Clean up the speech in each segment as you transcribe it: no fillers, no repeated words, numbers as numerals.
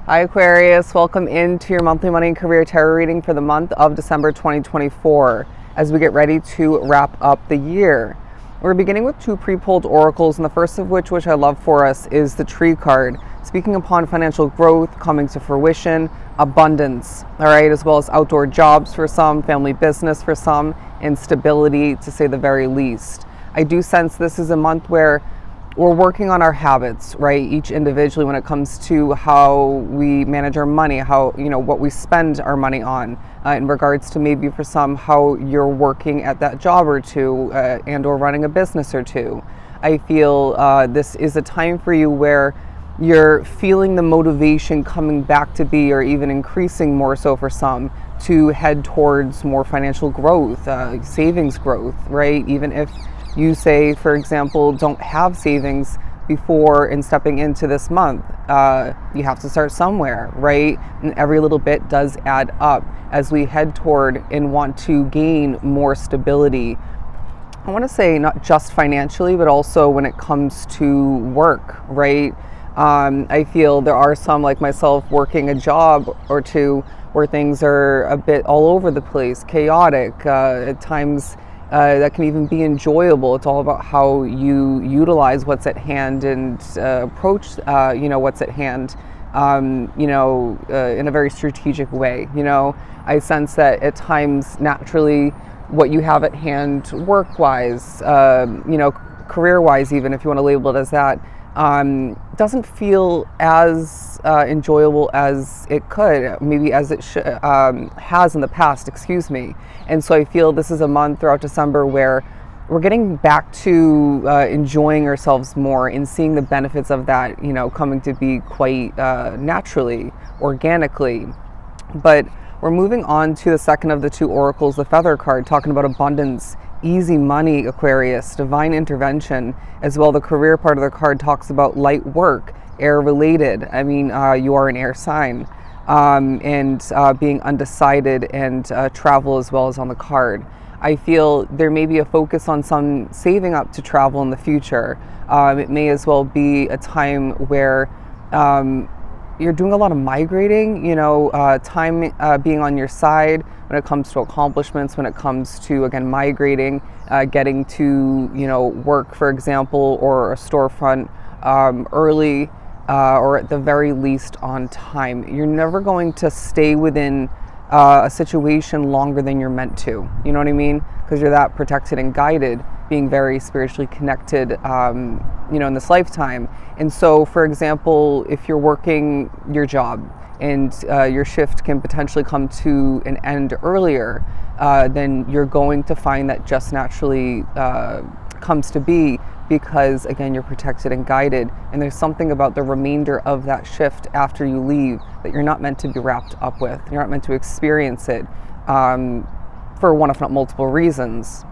Hi Aquarius, welcome into your monthly money and career tarot reading for the month of December 2024 as we get ready to wrap up the year. We're beginning with two pre-pulled oracles, and the first of which I love for us is the Tree card, speaking upon financial growth coming to fruition, abundance, all right, as well as outdoor jobs for some, family business for some, and stability to say the very least. I do sense this is a month where we're working on our habits, right? Each individually when it comes to how we manage our money, how, what we spend our money on, in regards to maybe for some, how you're working at that job or two, and or running a business or two. I feel this is a time for you where you're feeling the motivation coming back to be, or even increasing more so for some, to head towards more financial growth, savings growth, right? Even if you say, for example, don't have savings before and stepping into this month, you have to start somewhere, right? And every little bit does add up as we head toward and want to gain more stability. I want to say not just financially, but also when it comes to work, right? I feel there are some, like myself, working a job or two where things are a bit all over the place, chaotic, at times. That can even be enjoyable. It's all about how you utilize what's at hand and approach, what's at hand, in a very strategic way. I sense that at times, naturally, what you have at hand, work-wise, career-wise, even if you want to label it as that, doesn't feel as enjoyable as it could, maybe as it has in the past, excuse me. And so I feel this is a month throughout December where we're getting back to enjoying ourselves more and seeing the benefits of that, coming to be quite naturally, organically. But we're moving on to the second of the two oracles, the Feather card, talking about abundance, easy money, Aquarius, divine intervention. As well, the career part of the card talks about light work, air related. I mean, you are an air sign, and being undecided, and travel as well as on the card. I feel there may be a focus on some saving up to travel in the future. It may as well be a time where you're doing a lot of migrating, time being on your side when it comes to accomplishments, when it comes to, again, migrating, getting to, work, for example, or a storefront early, or at the very least on time. You're never going to stay within a situation longer than you're meant to, you know what I mean? Because you're that protected and guided, being very spiritually connected, in this lifetime. And so, for example, if you're working your job and your shift can potentially come to an end earlier, then you're going to find that just naturally comes to be, because again, you're protected and guided, and there's something about the remainder of that shift after you leave that you're not meant to be wrapped up with. You're not meant to experience it, for one, if not multiple reasons.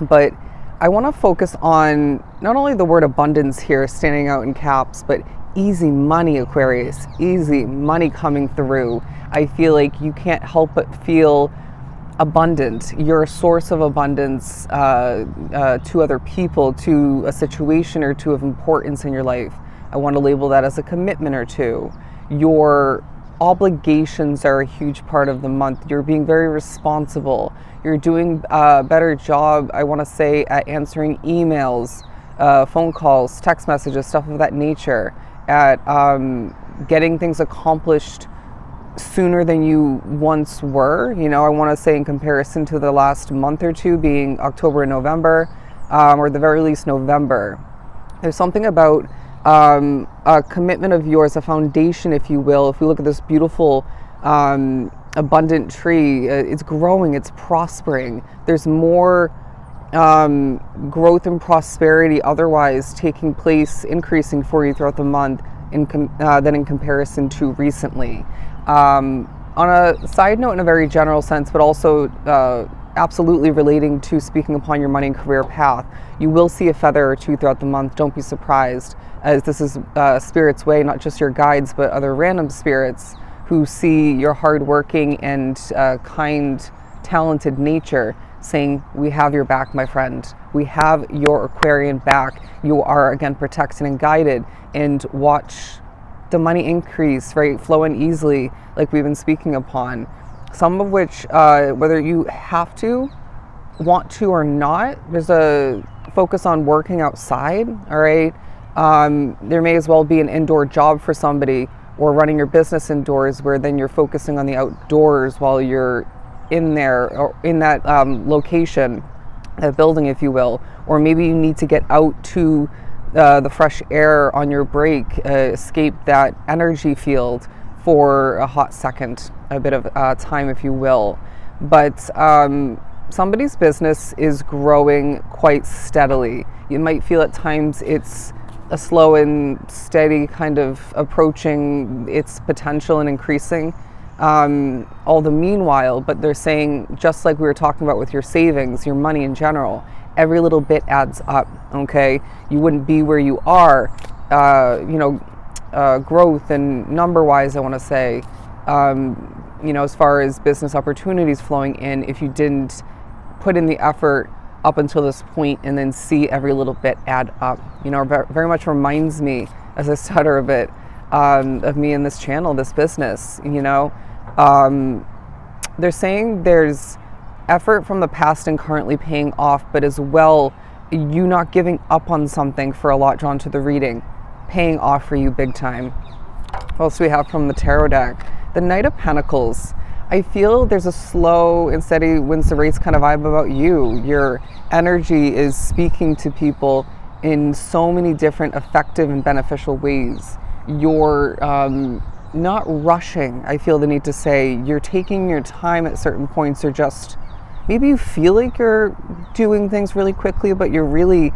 But I want to focus on not only the word abundance here standing out in caps, but easy money, Aquarius, easy money coming through. I feel like you can't help but feel abundant. You're a source of abundance to other people, to a situation or two of importance in your life. I want to label that as a commitment or two. Your obligations are a huge part of the month. You're being very responsible. You're doing a better job, I want to say, at answering emails, phone calls, text messages, stuff of that nature, at getting things accomplished sooner than you once were. I want to say in comparison to the last month or two, being October and November, or at the very least November. There's something about a commitment of yours, a foundation, if you will. If we look at this beautiful abundant tree, it's growing, it's prospering. There's more growth and prosperity otherwise taking place, increasing for you throughout the month than in comparison to recently. On a side note, in a very general sense, but also absolutely relating to speaking upon your money and career path, you will see a feather or two throughout the month. Don't be surprised, as this is Spirit's way, not just your guides, but other random spirits who see your hardworking and kind, talented nature, saying, we have your back, my friend. We have your Aquarian back. You are, again, protected and guided. And watch the money increase, right? Flow in easily, like we've been speaking upon. Some of which, whether you have to, want to or not, there's a focus on working outside, all right? There may as well be an indoor job for somebody, or running your business indoors, where then you're focusing on the outdoors while you're in there, or in that location, that building, if you will. Or maybe you need to get out to the fresh air on your break, escape that energy field for a hot second, a bit of time, if you will. But somebody's business is growing quite steadily. You might feel at times it's a slow and steady kind of approaching its potential and increasing all the meanwhile, but they're saying, just like we were talking about with your savings, your money in general, every little bit adds up, okay? You wouldn't be where you are, growth and number-wise, I want to say, as far as business opportunities flowing in, if you didn't put in the effort up until this point and then see every little bit add up. Very much reminds me, as I stutter a bit, of me in this channel, this business. They're saying there's effort from the past and currently paying off, but as well, you not giving up on something, for a lot drawn to the reading, paying off for you big time. What else do we have from the tarot deck? The Knight of Pentacles. I feel there's a slow and steady wins the race kind of vibe about you. Your energy is speaking to people in so many different effective and beneficial ways. You're not rushing, I feel the need to say. You're taking your time at certain points, or just maybe you feel like you're doing things really quickly, but you're really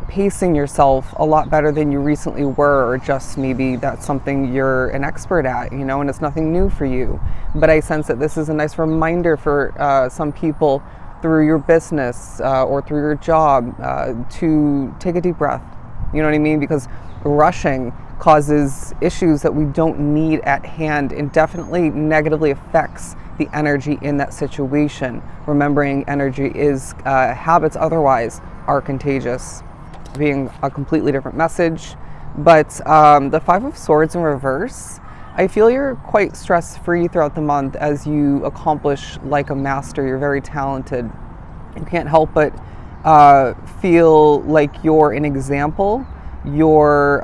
pacing yourself a lot better than you recently were, or just maybe that's something you're an expert at, and it's nothing new for you. But I sense that this is a nice reminder for some people through your business or through your job to take a deep breath. You know what I mean? Because rushing causes issues that we don't need at hand, and definitely negatively affects the energy in that situation. Remembering energy is habits otherwise are contagious, being a completely different message. But the Five of Swords in reverse, I feel you're quite stress-free throughout the month as you accomplish like a master. You're very talented. You can't help but feel like you're an example. You're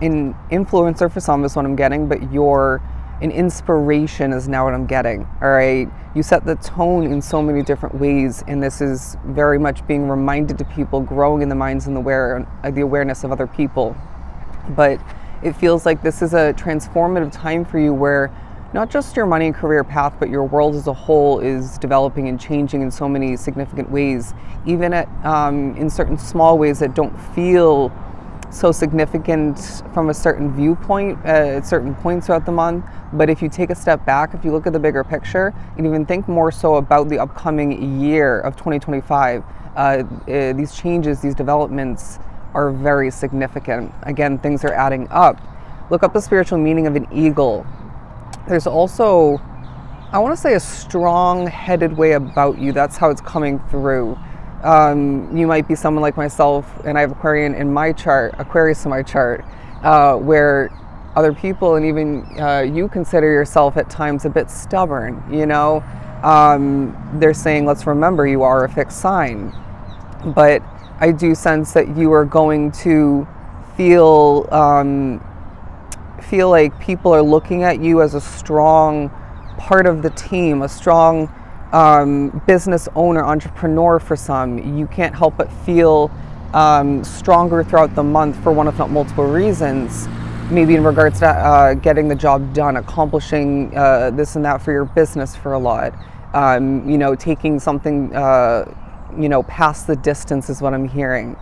an influencer for some is what I'm getting, but you're an inspiration is now what I'm getting, all right? You set the tone in so many different ways, and this is very much being reminded to people, growing in the minds and the awareness of other people. But it feels like this is a transformative time for you, where not just your money and career path, but your world as a whole is developing and changing in so many significant ways, even in certain small ways that don't feel so significant from a certain viewpoint at certain points throughout the month. But if you take a step back, if you look at the bigger picture, and even think more so about the upcoming year of 2025, these changes, these developments are very significant. Again, things are adding up. Look up the spiritual meaning of an eagle. There's also, I want to say, a strong-headed way about you. That's how it's coming through. You might be someone like myself, and I have Aquarius in my chart, where other people and even you consider yourself at times a bit stubborn. They're saying, let's remember, you are a fixed sign. But I do sense that you are going to feel like people are looking at you as a strong part of the team, a strong business owner, entrepreneur for some. You can't help but feel stronger throughout the month for one, if not multiple reasons. Maybe in regards to getting the job done, accomplishing this and that for your business for a lot. Taking something, past the distance is what I'm hearing.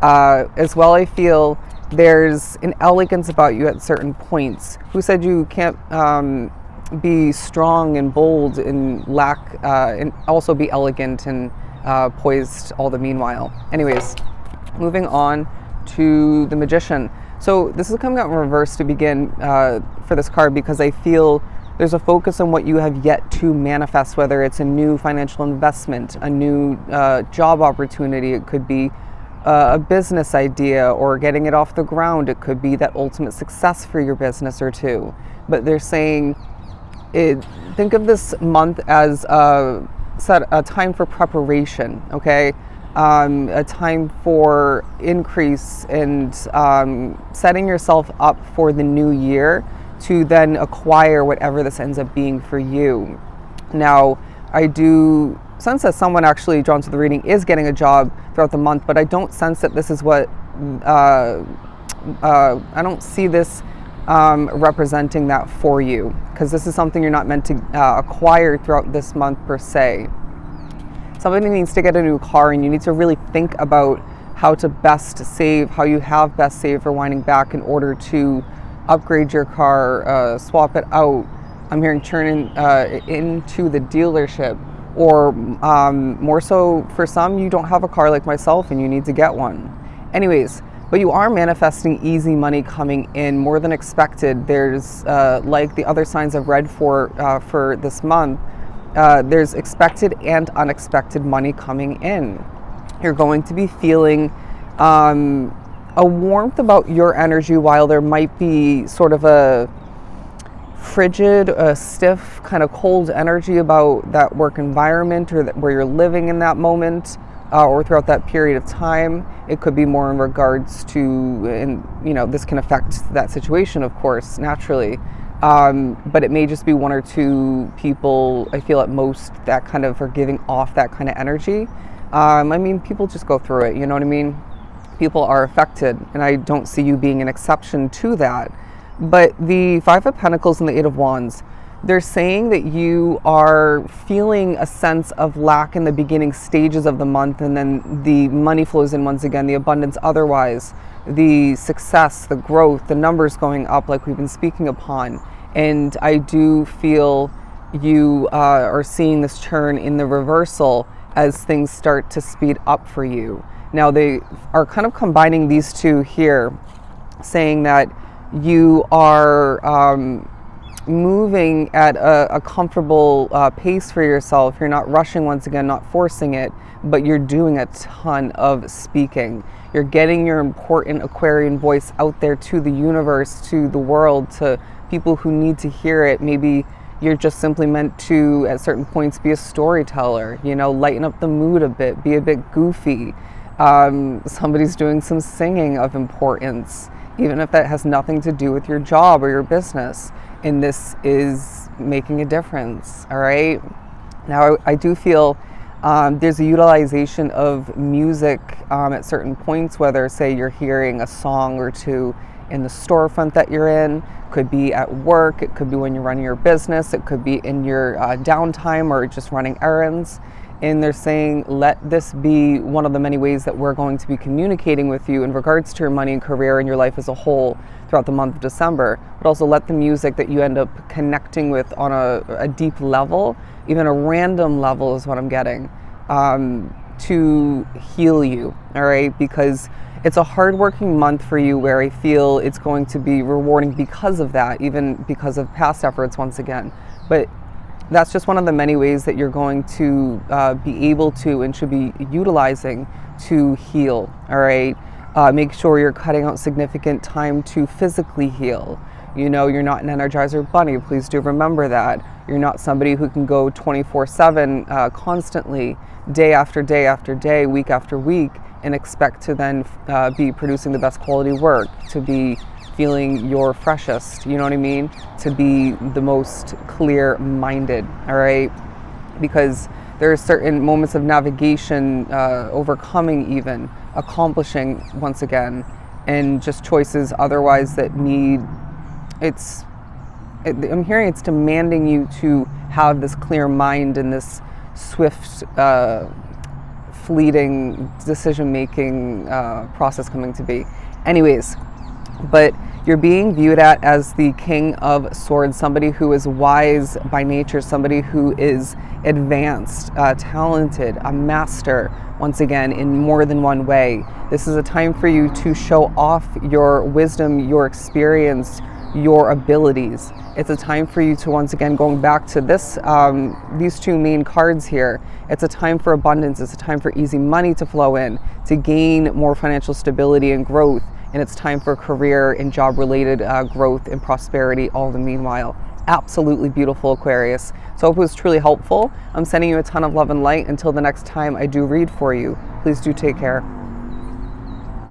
As well, I feel there's an elegance about you at certain points. Who said you can't be strong and bold and and also be elegant and poised all the meanwhile? Anyways, moving on to the Magician. So this is coming out in reverse to begin for this card, because I feel there's a focus on what you have yet to manifest, whether it's a new financial investment, a new job opportunity. It could be a business idea or getting it off the ground. It could be that ultimate success for your business or two. But they're saying, think of this month as a time for preparation, okay? A time for increase and setting yourself up for the new year to then acquire whatever this ends up being for you. Now, I do sense that someone actually drawn to the reading is getting a job throughout the month, but I don't sense that this is what, I don't see this representing that for you, because this is something you're not meant to acquire throughout this month per se. Somebody needs to get a new car, and you need to really think about how to best save, how you have best saved for winding back in order to upgrade your car, swap it out. I'm hearing turn into the dealership, or more so for some, you don't have a car like myself and you need to get one. Anyways, but you are manifesting easy money coming in, more than expected. There's like the other signs I've read for this month, there's expected and unexpected money coming in. You're going to be feeling a warmth about your energy, while there might be sort of a frigid, stiff, kind of cold energy about that work environment or where you're living in that moment, or throughout that period of time. It could be more in regards to, and this can affect that situation, of course, naturally. But it may just be one or two people, I feel at most, that kind of are giving off that kind of energy. I mean, people just go through it, you know what I mean? People are affected, and I don't see you being an exception to that. But the Five of Pentacles and the Eight of Wands, they're saying that you are feeling a sense of lack in the beginning stages of the month, and then the money flows in once again, the abundance otherwise, the success, the growth, the numbers going up like we've been speaking upon. And I do feel you are seeing this turn in the reversal as things start to speed up for you. Now, they are kind of combining these two here, saying that you are moving at a comfortable pace for yourself. You're not rushing, once again, not forcing it, but you're doing a ton of speaking. You're getting your important Aquarian voice out there to the universe, to the world, to people who need to hear it. Maybe you're just simply meant to, at certain points, be a storyteller, lighten up the mood a bit, be a bit goofy. Somebody's doing some singing of importance, even if that has nothing to do with your job or your business. And this is making a difference, all right? Now, I do feel there's a utilization of music at certain points, whether, say, you're hearing a song or two in the storefront that you're in, could be at work, it could be when you're running your business, it could be in your downtime or just running errands. And they're saying, let this be one of the many ways that we're going to be communicating with you in regards to your money and career and your life as a whole throughout the month of December. But also let the music that you end up connecting with on a deep level, even a random level is what I'm getting, to heal you, all right? Because it's a hardworking month for you, where I feel it's going to be rewarding because of that, even because of past efforts once again. But that's just one of the many ways that you're going to be able to and should be utilizing to heal, all right? Make sure you're cutting out significant time to physically heal. You're not an Energizer bunny. Please do remember that. You're not somebody who can go 24/7 constantly, day after day after day, week after week, and expect to then be producing the best quality work, to be feeling your freshest, you know what I mean? To be the most clear-minded, all right? Because there are certain moments of navigation, overcoming even, accomplishing once again, and just choices otherwise that need, I'm hearing it's demanding you to have this clear mind and this swift, fleeting decision-making process coming to be. Anyways, but you're being viewed at as the King of Swords, somebody who is wise by nature, somebody who is advanced, talented, a master, once again, in more than one way. This is a time for you to show off your wisdom, your experience, your abilities. It's a time for you to, once again, going back to this, these two main cards here, it's a time for abundance. It's a time for easy money to flow in, to gain more financial stability and growth. And it's time for career and job related growth and prosperity all the meanwhile. Absolutely beautiful, Aquarius. So I hope it was truly helpful. I'm sending you a ton of love and light. Until the next time I do read for you, please do take care.